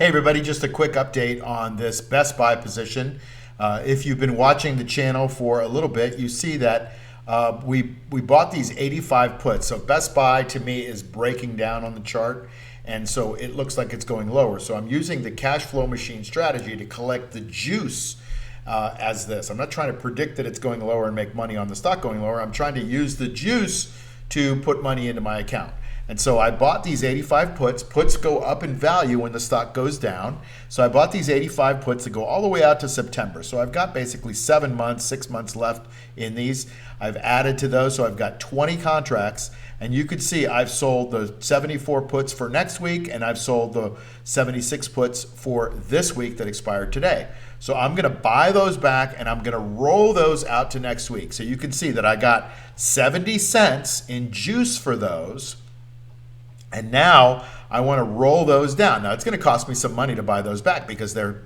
Hey everybody, just a quick update on this Best Buy position. If you've been watching the channel for a little bit, you see that we bought these 85 puts. So Best Buy to me is breaking down on the chart, and so it looks like it's going lower. So I'm using the cash flow machine strategy to collect the juice as this. I'm not trying to predict that it's going lower and make money on the stock going lower. I'm trying to use the juice to put money into my account. And so I bought these 85 puts. Puts go up in value when the stock goes down. So I bought these 85 puts that go all the way out to September. So I've got basically 7 months, 6 months left in these. I've added to those, so I've got 20 contracts. And you can see I've sold the 74 puts for next week, and I've sold the 76 puts for this week that expired today. So I'm going to buy those back, and I'm going to roll those out to next week. So you can see that I got 70 cents in juice for those. And now I want to roll those down. Now it's going to cost me some money to buy those back because they're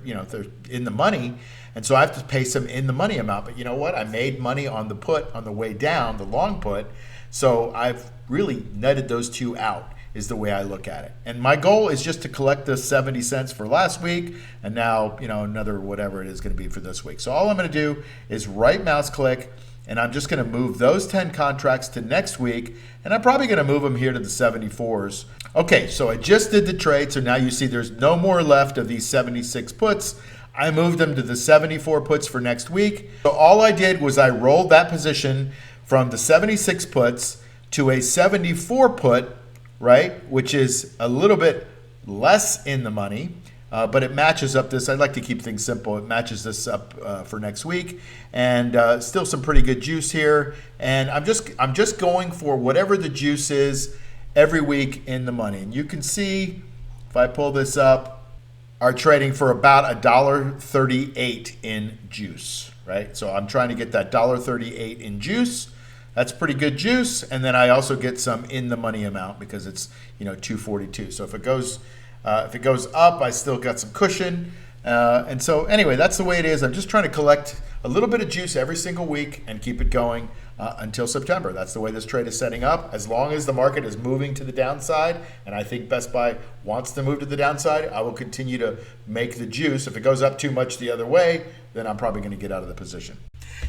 in the money, and so I have to pay some in the money amount. But you know what? I made money on the put on the way down, the long put. So I've really netted those two out is the way I look at it. And my goal is just to collect the 70 cents for last week, and now another whatever it is going to be for this week. So all I'm going to do is right mouse click, and I'm just going to move those 10 contracts to next week, and I'm probably going to move them here to the 74s. Okay, so I just did the trade, so now you see there's no more left of these 76 puts. I moved them to the 74 puts for next week. So all I did was I rolled that position from the 76 puts to a 74 put, right, which is a little bit less in the money. But it matches up this. I'd like to keep things simple. It matches this up for next week, and still some pretty good juice here. And I'm just going for whatever the juice is every week in the money. And you can see if I pull this up, are trading for about $1.38 in juice, right? So I'm trying to get that $1.38 in juice. That's pretty good juice, and then I also get some in the money amount because it's $2.42. So if it goes up, I still got some cushion. And so anyway, that's the way it is. I'm just trying to collect a little bit of juice every single week and keep it going until September. That's the way this trade is setting up. As long as the market is moving to the downside, and I think Best Buy wants to move to the downside, I will continue to make the juice. If it goes up too much the other way, then I'm probably going to get out of the position.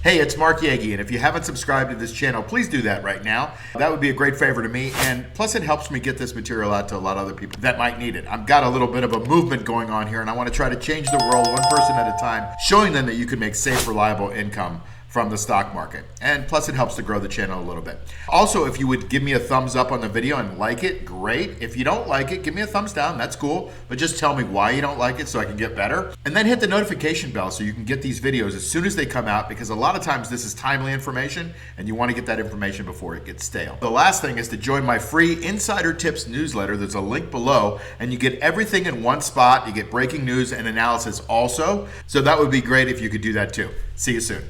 Hey, it's Mark Yagi, and if you haven't subscribed to this channel, please do that right now. That would be a great favor to me, and plus it helps me get this material out to a lot of other people that might need it. I've got a little bit of a movement going on here, and I want to try to change the world one person at a time, showing them that you can make safe, reliable income from the stock market. And plus it helps to grow the channel a little bit. Also, if you would give me a thumbs up on the video and like it, great. If you don't like it, give me a thumbs down, that's cool. But just tell me why you don't like it so I can get better. And then hit the notification bell so you can get these videos as soon as they come out, because a lot of times this is timely information and you want to get that information before it gets stale. The last thing is to join my free Insider Tips newsletter. There's a link below, and you get everything in one spot. You get breaking news and analysis also. So that would be great if you could do that too. See you soon.